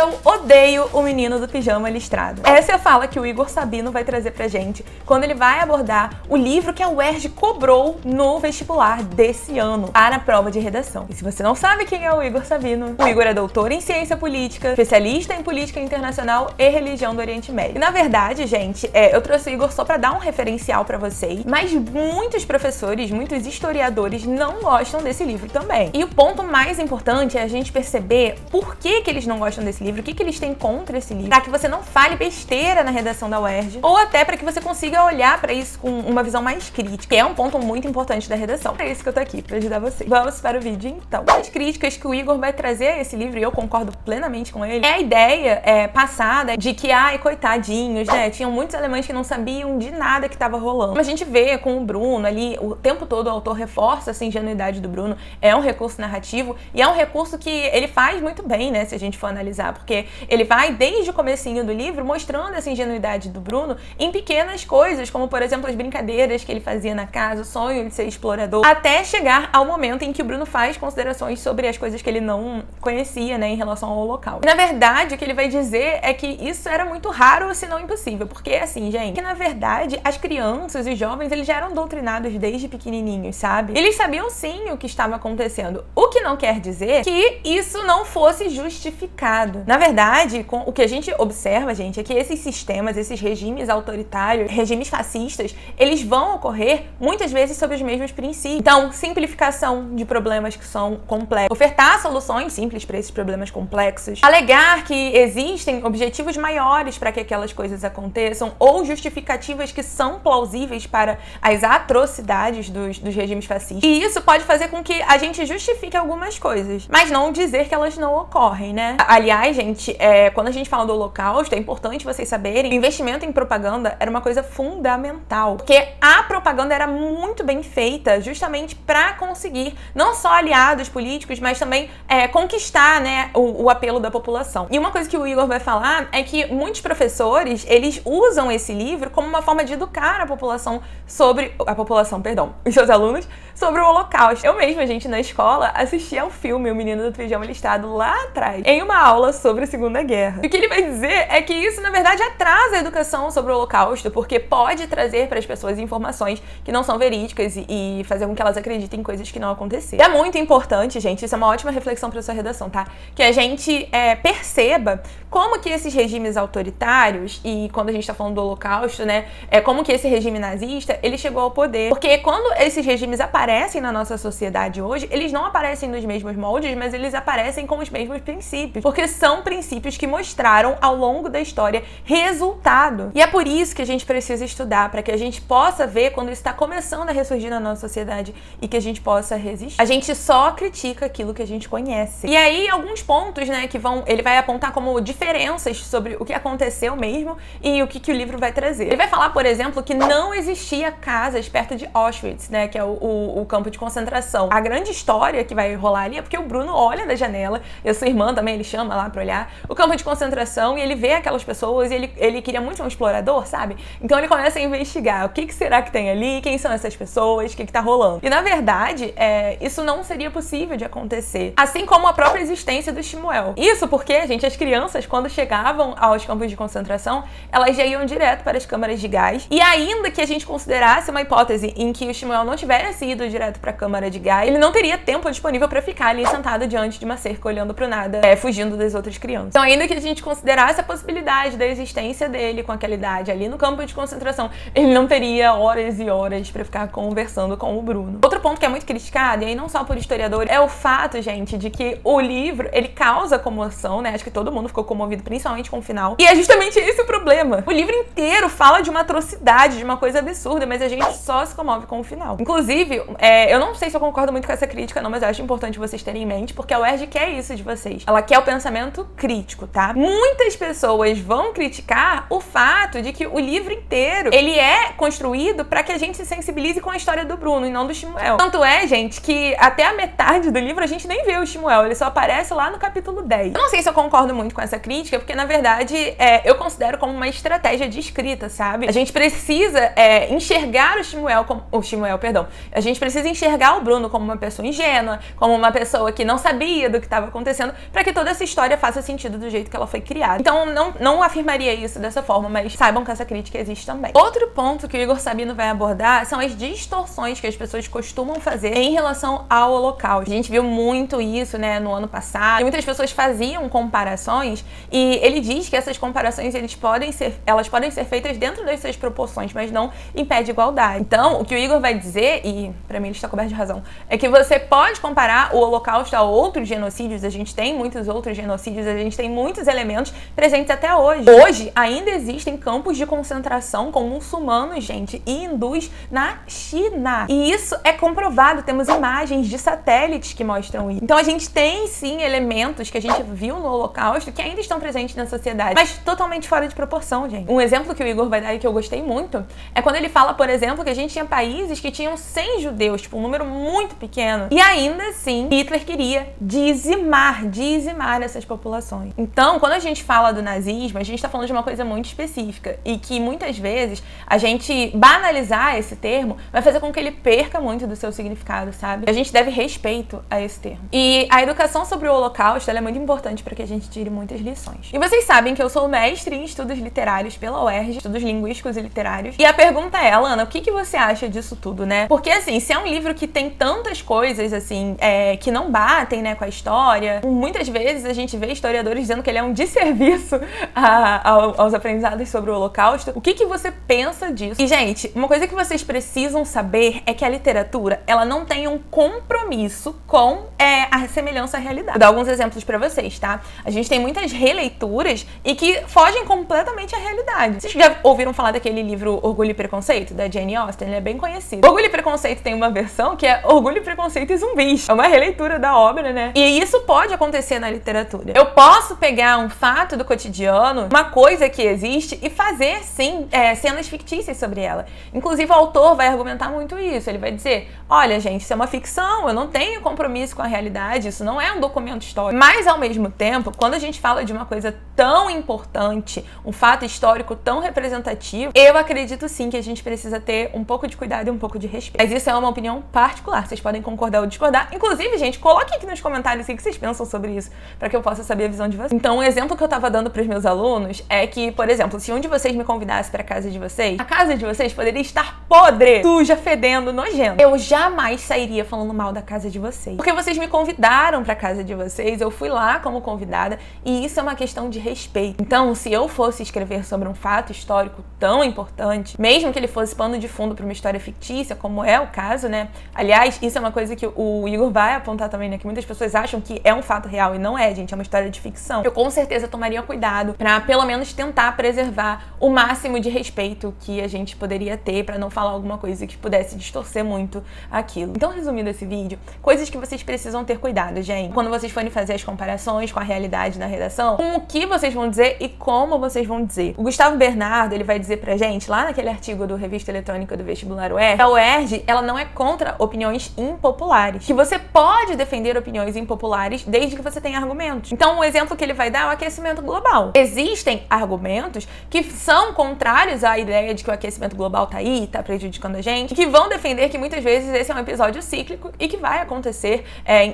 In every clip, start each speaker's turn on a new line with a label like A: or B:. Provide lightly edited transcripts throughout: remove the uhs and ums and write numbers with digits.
A: Eu odeio o menino do pijama listrado. Essa é a fala que o Igor Sabino vai trazer pra gente quando ele vai abordar o livro que a UERJ cobrou no vestibular desse ano para a prova de redação. E se você não sabe quem é o Igor Sabino, o Igor é doutor em ciência política, especialista em política internacional e religião do Oriente Médio. E na verdade, gente, eu trouxe o Igor só pra dar um referencial pra vocês, mas muitos professores, muitos historiadores não gostam desse livro também. E o ponto mais importante é a gente perceber por que eles não gostam desse livro, o que eles têm contra esse livro, para que você não fale besteira na redação da UERJ, ou até para que você consiga olhar para isso com uma visão mais crítica, que é um ponto muito importante da redação. É isso que eu tô aqui para ajudar vocês. Vamos para o vídeo então. As críticas que o Igor vai trazer a esse livro, e eu concordo plenamente com ele, é a ideia passada de que, ai, coitadinhos, né, tinham muitos alemães que não sabiam de nada que estava rolando. Como a gente vê com o Bruno ali, o tempo todo o autor reforça essa ingenuidade do Bruno, é um recurso narrativo, e é um recurso que ele faz muito bem, né, se a gente for analisar, porque ele vai desde o comecinho do livro mostrando essa ingenuidade do Bruno em pequenas coisas, como por exemplo as brincadeiras que ele fazia na casa, o sonho de ser explorador, até chegar ao momento em que o Bruno faz considerações sobre as coisas que ele não conhecia, né, em relação ao Holocausto. E, na verdade, o que ele vai dizer é que isso era muito raro, se não impossível, porque assim, gente, que na verdade as crianças e jovens, eles já eram doutrinados desde pequenininhos, sabe? Eles sabiam sim o que estava acontecendo, o que não quer dizer que isso não fosse justificado. Na verdade, o que a gente observa, gente, é que esses sistemas, esses regimes autoritários, regimes fascistas, eles vão ocorrer muitas vezes sob os mesmos princípios. Então, simplificação de problemas que são complexos, ofertar soluções simples para esses problemas complexos, alegar que existem objetivos maiores para que aquelas coisas aconteçam ou justificativas que são plausíveis para as atrocidades dos regimes fascistas. E isso pode fazer com que a gente justifique algumas coisas, mas não dizer que elas não ocorrem, né? Aliás, gente, quando a gente fala do Holocausto, é importante vocês saberem, o investimento em propaganda era uma coisa fundamental, porque a propaganda era muito bem feita justamente para conseguir não só aliados políticos, mas também conquistar, né, o apelo da população. E uma coisa que o Igor vai falar é que muitos professores, eles usam esse livro como uma forma de educar a população os seus alunos, sobre o Holocausto. Eu mesma, gente, na escola, assisti ao filme O Menino do Pijama Listrado lá atrás, em uma aula sobre a Segunda Guerra. E o que ele vai dizer é que isso, na verdade, atrasa a educação sobre o Holocausto, porque pode trazer para as pessoas informações que não são verídicas e fazer com que elas acreditem em coisas que não aconteceram. E é muito importante, gente, isso é uma ótima reflexão para sua redação, tá? Que a gente perceba como que esses regimes autoritários, e quando a gente tá falando do Holocausto, né, como que esse regime nazista, ele chegou ao poder. Porque quando esses regimes aparecem na nossa sociedade hoje, eles não aparecem nos mesmos moldes, mas eles aparecem com os mesmos princípios, porque são princípios que mostraram ao longo da história resultado. E é por isso que a gente precisa estudar, para que a gente possa ver quando isso está começando a ressurgir na nossa sociedade e que a gente possa resistir. A gente só critica aquilo que a gente conhece. E aí, alguns pontos, né, que ele vai apontar como diferenças sobre o que aconteceu mesmo e o que o livro vai trazer. Ele vai falar, por exemplo, que não existia casas perto de Auschwitz, né, que é o campo de concentração. A grande história que vai rolar ali é porque o Bruno olha da janela, e a sua irmã também, ele chama lá pra olhar, o campo de concentração, e ele vê aquelas pessoas, e ele queria muito ser um explorador, sabe? Então ele começa a investigar o que será que tem ali, quem são essas pessoas, o que tá rolando. E na verdade, isso não seria possível de acontecer. Assim como a própria existência do Shmuel. Isso porque, gente, as crianças, quando chegavam aos campos de concentração, elas já iam direto para as câmaras de gás. E ainda que a gente considerasse uma hipótese em que o Shmuel não tivesse ido direto para a câmara de gás, ele não teria tempo disponível para ficar ali sentado diante de uma cerca, olhando pro nada, fugindo das outras crianças. Então, ainda que a gente considerasse a possibilidade da existência dele com aquela idade ali no campo de concentração, ele não teria horas e horas para ficar conversando com o Bruno. Outro ponto que é muito criticado, e aí não só por historiadores, é o fato, gente, de que o livro, ele causa comoção, né? Acho que todo mundo ficou comovido, principalmente com o final. E é justamente esse o problema. O livro inteiro fala de uma atrocidade, de uma coisa absurda, mas a gente só se comove com o final. Inclusive, eu não sei se eu concordo muito com essa crítica, não, mas eu acho importante vocês terem em mente, porque a UERJ quer isso de vocês. Ela quer o pensamento crítico, tá? Muitas pessoas vão criticar o fato de que o livro inteiro, ele é construído para que a gente se sensibilize com a história do Bruno e não do Shmuel. Tanto é, gente, que até a metade do livro a gente nem vê o Shmuel, ele só aparece lá no capítulo 10. Eu não sei se eu concordo muito com essa crítica, porque na verdade eu considero como uma estratégia de escrita, sabe? A gente precisa enxergar a gente precisa enxergar o Bruno como uma pessoa ingênua, como uma pessoa que não sabia do que estava acontecendo, para que toda essa história faça faça sentido do jeito que ela foi criada. Então, não afirmaria isso dessa forma, mas saibam que essa crítica existe também. Outro ponto que o Igor Sabino vai abordar são as distorções que as pessoas costumam fazer em relação ao Holocausto. A gente viu muito isso, né, no ano passado, e muitas pessoas faziam comparações, e ele diz que essas comparações elas podem ser feitas dentro das suas proporções, mas não impede igualdade. Então, o que o Igor vai dizer, e pra mim ele está coberto de razão, é que você pode comparar o Holocausto a outros genocídios. A gente tem muitos outros genocídios, a gente tem muitos elementos presentes até hoje. Hoje, ainda existem campos de concentração com muçulmanos, gente, e hindus na China. E isso é comprovado, temos imagens de satélites que mostram isso. Então a gente tem, sim, elementos que a gente viu no Holocausto que ainda estão presentes na sociedade, mas totalmente fora de proporção, gente. Um exemplo que o Igor vai dar e que eu gostei muito é quando ele fala, por exemplo, que a gente tinha países que tinham 100 judeus, tipo, um número muito pequeno, e ainda assim Hitler queria dizimar essas populações. Então, quando a gente fala do nazismo, a gente tá falando de uma coisa muito específica e que muitas vezes a gente banalizar esse termo vai fazer com que ele perca muito do seu significado, sabe? A gente deve respeito a esse termo. E a educação sobre o Holocausto, ela é muito importante para que a gente tire muitas lições. E vocês sabem que eu sou mestre em estudos literários pela UERJ, estudos linguísticos e literários. E a pergunta é, Alana, o que você acha disso tudo, né? Porque, assim, se é um livro que tem tantas coisas, assim, que não batem, né, com a história, muitas vezes a gente vê historiadores dizendo que ele é um desserviço aos aprendizados sobre o Holocausto. O que você pensa disso? E, gente, uma coisa que vocês precisam saber é que a literatura, ela não tem um compromisso com a semelhança à realidade. Vou dar alguns exemplos pra vocês, tá? A gente tem muitas releituras e que fogem completamente à realidade. Vocês já ouviram falar daquele livro Orgulho e Preconceito, da Jane Austen? Ele é bem conhecido. Orgulho e Preconceito tem uma versão que é Orgulho e Preconceito e Zumbis. É uma releitura da obra, né? E isso pode acontecer na literatura. Eu posso pegar um fato do cotidiano, uma coisa que existe, e fazer, sim, cenas fictícias sobre ela. Inclusive, o autor vai argumentar muito isso. Ele vai dizer, olha, gente, isso é uma ficção, eu não tenho compromisso com a realidade, isso não é um documento histórico. Mas, ao mesmo tempo, quando a gente fala de uma coisa tão importante, um fato histórico tão representativo, eu acredito sim que a gente precisa ter um pouco de cuidado e um pouco de respeito. Mas isso é uma opinião particular, vocês podem concordar ou discordar. Inclusive, gente, coloquem aqui nos comentários o que vocês pensam sobre isso, para que eu possa saber a visão de vocês. Então, um exemplo que eu tava dando pros meus alunos é que, por exemplo, se um de vocês me convidasse pra casa de vocês, a casa de vocês poderia estar podre, suja, fedendo, nojenta. Eu jamais sairia falando mal da casa de vocês, porque vocês me convidaram pra casa de vocês, eu fui lá como convidada, e isso é uma questão de respeito. Então, se eu fosse escrever sobre um fato histórico tão importante, mesmo que ele fosse pano de fundo pra uma história fictícia, como é o caso, né? Aliás, isso é uma coisa que o Igor vai apontar também, né? Que muitas pessoas acham que é um fato real, e não é, gente, é uma história de ficção. Eu com certeza tomaria cuidado pra, pelo menos, tentar preservar o máximo de respeito que a gente poderia ter, pra não falar alguma coisa que pudesse distorcer muito aquilo. Então, resumindo esse vídeo, coisas que vocês precisam ter cuidado, gente. Quando vocês forem fazer as comparações com a realidade na redação, com o que vocês vão dizer e como vocês vão dizer. O Gustavo Bernardo, ele vai dizer pra gente, lá naquele artigo do Revista Eletrônica do Vestibular UERJ, a UERJ, ela não é contra opiniões impopulares, que você pode defender opiniões impopulares desde que você tenha argumentos. Então, o exemplo que ele vai dar é o aquecimento global. Existem argumentos que são contrários à ideia de que o aquecimento global tá aí, tá prejudicando a gente, que vão defender que muitas vezes esse é um episódio cíclico e que vai acontecer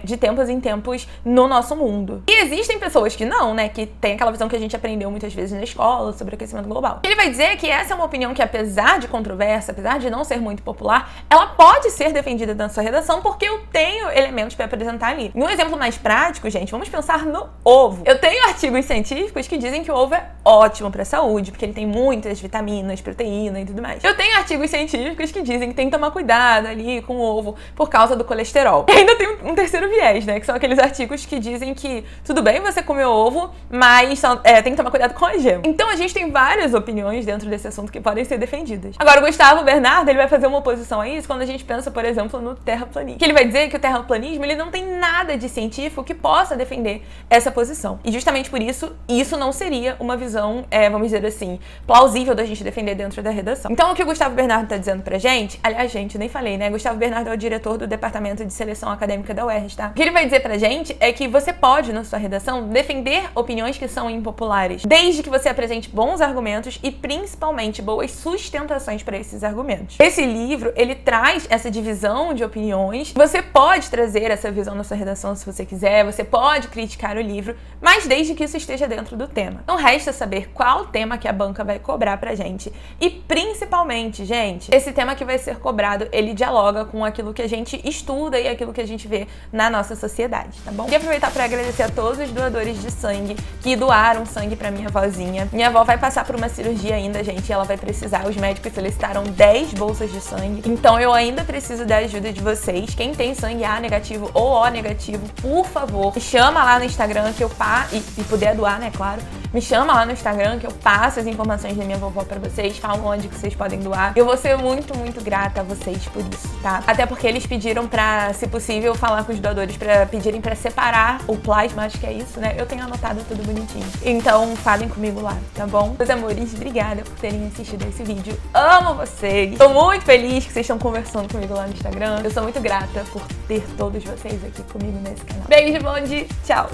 A: de tempos em tempos no nosso mundo. E existem pessoas que não, né, que tem aquela visão que a gente aprendeu muitas vezes na escola sobre aquecimento global. Ele vai dizer que essa é uma opinião que, apesar de controversa, apesar de não ser muito popular, ela pode ser defendida na sua redação porque eu tenho elementos para apresentar ali. E um exemplo mais prático, gente, vamos pensar no ovo. Eu tenho artigos científicos que dizem que o ovo é ótimo para a saúde, porque ele tem muitas vitaminas, proteína e tudo mais. Eu tenho artigos científicos que dizem que tem que tomar cuidado ali com o ovo por causa do colesterol. E ainda tem um terceiro viés, né, que são aqueles artigos que dizem que tudo bem você comer ovo, mas tem que tomar cuidado com a gema. Então a gente tem várias opiniões dentro desse assunto que podem ser defendidas. Agora, o Gustavo Bernardo, ele vai fazer uma oposição a isso quando a gente pensa, por exemplo, no terraplanismo. Que ele vai dizer que o terraplanismo, ele não tem nada de científico que possa defender essa posição. E justamente por isso, isso não seria uma visão, vamos dizer assim, plausível da gente defender dentro da redação. Então, o que o Gustavo Bernardo tá dizendo pra gente, aliás, gente, nem falei, né? Gustavo Bernardo é o diretor do Departamento de Seleção Acadêmica da UERJ, tá? O que ele vai dizer pra gente é que você pode, na sua redação, defender opiniões que são impopulares, desde que você apresente bons argumentos e, principalmente, boas sustentações para esses argumentos. Esse livro, ele traz essa divisão de opiniões. Você pode trazer essa visão na sua redação se você quiser, você pode criticar o livro, livro, mas desde que isso esteja dentro do tema. Então resta saber qual tema que a banca vai cobrar pra gente e principalmente, gente, esse tema que vai ser cobrado, ele dialoga com aquilo que a gente estuda e aquilo que a gente vê na nossa sociedade, tá bom? Queria aproveitar para agradecer a todos os doadores de sangue que doaram sangue pra minha avózinha. Minha avó vai passar por uma cirurgia ainda, gente, e ela vai precisar. Os médicos solicitaram 10 bolsas de sangue, então eu ainda preciso da ajuda de vocês. Quem tem sangue A negativo ou O negativo, por favor, me chama lá no Instagram que eu e puder doar, né, claro. Me chama lá no Instagram que eu passo as informações da minha vovó pra vocês, falo onde que vocês podem doar. Eu vou ser muito, muito grata a vocês por isso, tá? Até porque eles pediram pra, se possível, falar com os doadores pra pedirem pra separar o plasma, acho que é isso, né? Eu tenho anotado tudo bonitinho. Então, falem comigo lá, tá bom? Meus amores, obrigada por terem assistido esse vídeo. Amo vocês! Tô muito feliz que vocês estão conversando comigo lá no Instagram. Eu sou muito grata por ter todos vocês aqui comigo nesse canal. Beijo, bonde! Tchau!